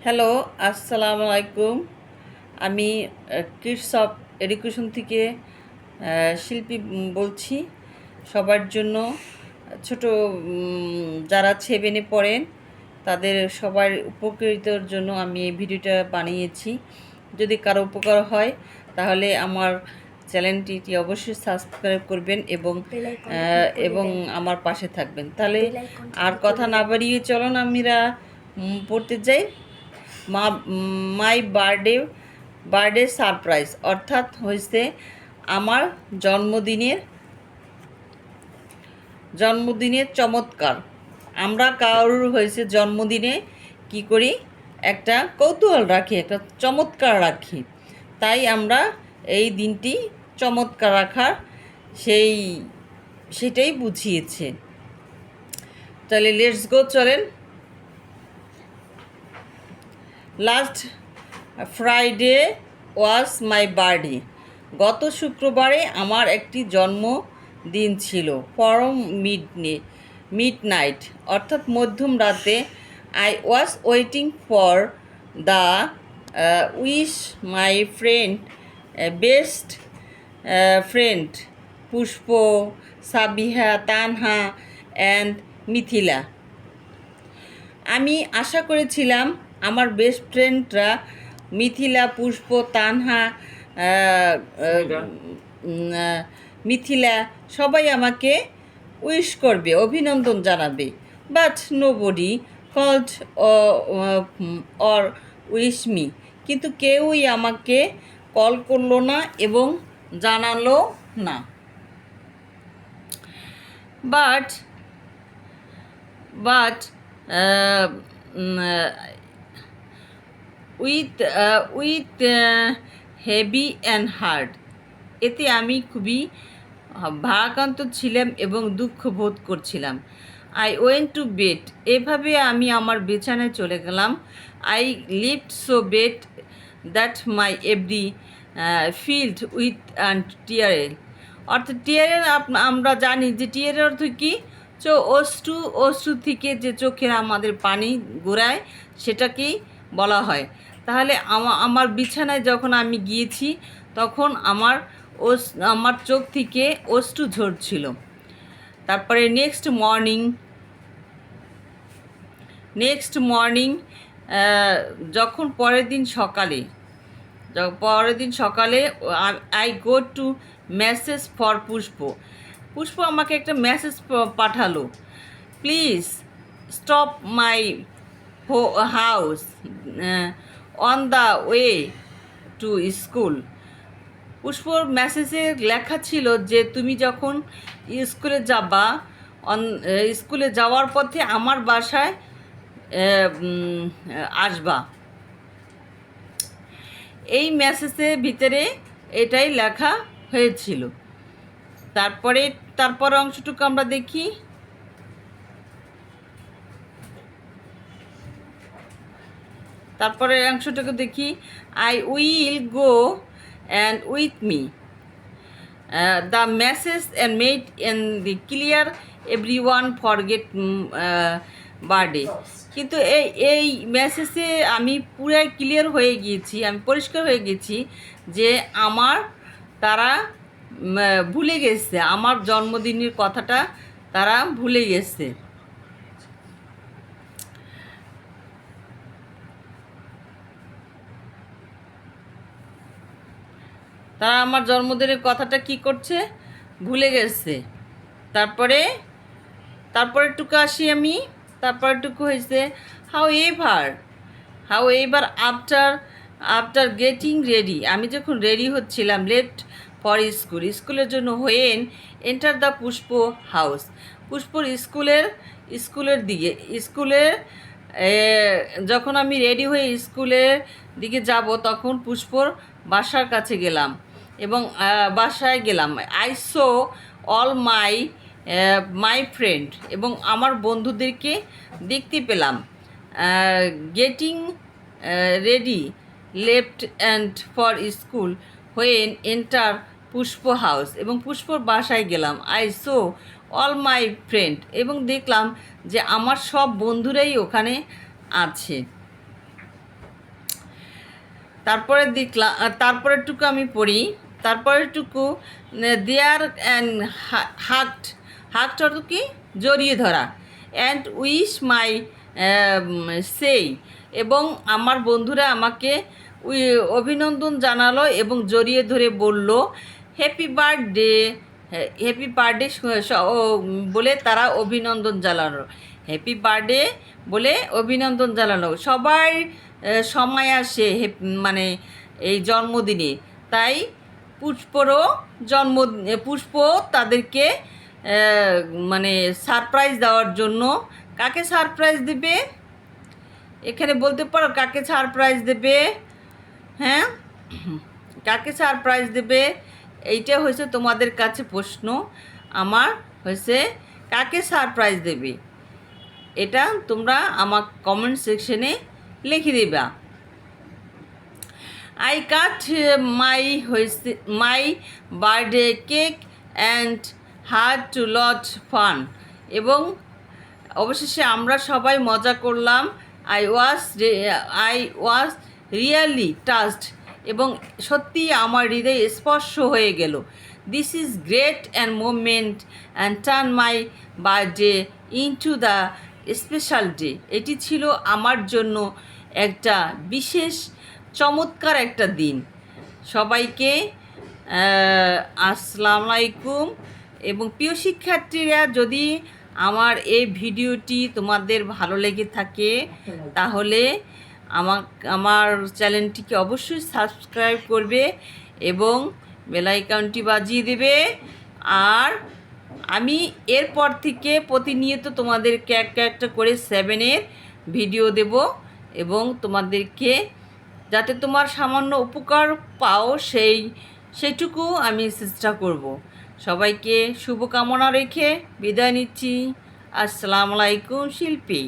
Hello, আসসালামু আলাইকুম। আমি কিডস অফ এডুকেশন থেকে শিল্পী বলছি। সবার জন্য ছোট যারা সেভেনে পড়েন তাদের সবার উপকৃতর জন্য আমি এই ভিডিওটা বানিয়েছি। যদি কারো উপকার হয় তাহলে আমার চ্যানেলটি অবশ্যই সাবস্ক্রাইব করবেন এবং এবং আমার পাশে থাকবেন। তাহলে আর কথা না বাড়িয়ে চলুন আমরা পড়তে যাই। মাই বার্থডে সারপ্রাইজ অর্থাৎ হয়েছে আমার জন্মদিনের চমৎকার। আমরা কারোর হয়েছে জন্মদিনে কি করি, একটা কৌতূহল রাখি, একটা চমৎকার রাখি। তাই আমরা এই দিনটি চমৎকার রাখার সেটাই বুঝিয়েছে। তাহলে লেটস গো, চলেন। Last Friday was my birthday. গত শুক্রবারে আমার একটি জন্মদিন ছিল। ফরম মিড নাইট অর্থাৎ মধ্যম রাতে। I was waiting for the wish my friend, best friend Pushpa, Sabiha, Tanha and Mithila. আমি আশা করেছিলাম আমার বেস্ট ফ্রেন্ডরা মিথিলা, পুষ্প, তানহা, মিথিলা সবাই আমাকে উইশ করবে, অভিনন্দন জানাবে। But nobody called or wish me. কিন্তু কেউই আমাকে কল করলো না এবং জানালো না। But but with heavy and hard. এতে আমি খুবই ভারাক্রান্ত ছিলাম এবং দুঃখ বোধ করছিলাম। I went to bed. এভাবে আমি আমার বিছানায় চলে গেলাম। I lived so bed that my every field with and tearful. অর্থাৎ টিয়ারেল আমরা জানি যে টিয়ারের অর্থ কী, অশ্রু থেকে যে চোখের আমাদের পানি গোড়ায় সেটাকেই বলা হয়। তাহলে আমার বিছানায় যখন আমি গিয়েছি তখন আমার চোখ থেকে অশ্রু ঝরছিল। তারপরে নেক্সট মর্নিং যখন পরের দিন সকালে I go to message for Pushpa আমাকে একটা মেসেজ পাঠালো। Please stop my house on the way to school. পুষ্পর মেসেজে লেখা ছিল যে তুমি যখন স্কুলে যাওয়ার পথে আমার বাসায় আসবা। এই মেসেজের ভিতরে এটাই লেখা হয়েছিল। তারপরে অংশটুকু আমরা দেখি। I will go and with me. The message and made in the clear everyone forget birthday. কিন্তু এই মেসেজে আমি পুরাই ক্লিয়ার হয়ে গিয়েছি, আমি পরিষ্কার হয়ে গেছি যে তারা ভুলে গেছে, আমার জন্মদিনের কথাটা তারা ভুলে গেছে। তারা আমার জন্মদিনের কথাটা কি করছে, ভুলে গেছে। তারপরেরটুকু আসি আমি। তারপরেরটুকু হয়েছে however after getting ready. আমি যখন রেডি হচ্ছিলাম লেট ফর স্কুলের জন্য when enter the Pushpa house. পুষ্পর স্কুলের যখন আমি রেডি হয়ে স্কুলের দিকে যাব তখন পুষ্পর বাসার কাছে গেলাম এবং বাসায় গেলাম। I so all my friend এবং আমার বন্ধুদেরকে দেখতে পেলাম। Getting ready left and for school when enter Pushpa house এবং পুষ্পর বাসায় গেলাম। I so all my friend এবং দেখলাম যে আমার সব বন্ধুরাই ওখানে আছে। তারপরে দেখলাম, তারপরেরটুকু আমি পড়ি। তারপরেরটুকু দেয়ার অ্যান্ড হাগড, হাগড অর্থ কি? জড়িয়ে ধরা। অ্যান্ড উইশ মাই সেই, এবং আমার বন্ধুরা আমাকে অভিনন্দন জানালো এবং জড়িয়ে ধরে বলল হ্যাপি বার্থডে, হ্যাপি বার্থডে বলে তারা অভিনন্দন জানালো। হ্যাপি বার্থডে বলে অভিনন্দন জানালো। সবাই সময় আসে মানে এই জন্মদিনে, তাই পুষ্প তাদেরকে মানে সারপ্রাইজ দেওয়ার জন্য। কাকে সারপ্রাইজ দেবে? এখানে বলতে পারো কাকে সারপ্রাইজ দেবে? হ্যাঁ, কাকে সারপ্রাইজ দেবে? এইটা হয়েছে তোমাদের কাছে প্রশ্ন। আমার হয়েছে কাকে সারপ্রাইজ দেবে, এটা তোমরা আমার কমেন্ট সেকশনে লিখে দেবা। I cut my birthday cake and had to lot fun, এবং অবশেষে আমরা সবাই মজা করলাম। আই ওয়াজ রিয়েলি টাচড, এবং সত্যি আমার হৃদয় স্পর্শ হয়ে গেল। This is great and moment and turn my birthday into the special day. এটি ছিল আমার জন্য একটা বিশেষ চমৎকার একটা দিন। সবাইকে আসসালামু আলাইকুম। এবং প্রিয় শিক্ষার্থীরা, যদি আমার এই ভিডিওটি তোমাদের ভালো লেগে থাকে তাহলে আমার চ্যানেলটিকে অবশ্যই সাবস্ক্রাইব করবে এবং বেল আইকনটি বাজিয়ে দেবে। আর আমি এরপর থেকে প্রতিনিয়ত তোমাদেরকে একটা করে 7-এর ভিডিও দেব, এবং তোমাদেরকে যাতে তোমার সামান্য উপকার পাও সেইটুকু আমি চেষ্টা করব। সবাইকে শুভকামনা রেখে বিদায় নিচ্ছি। আসসালামু আলাইকুম শিল্পী।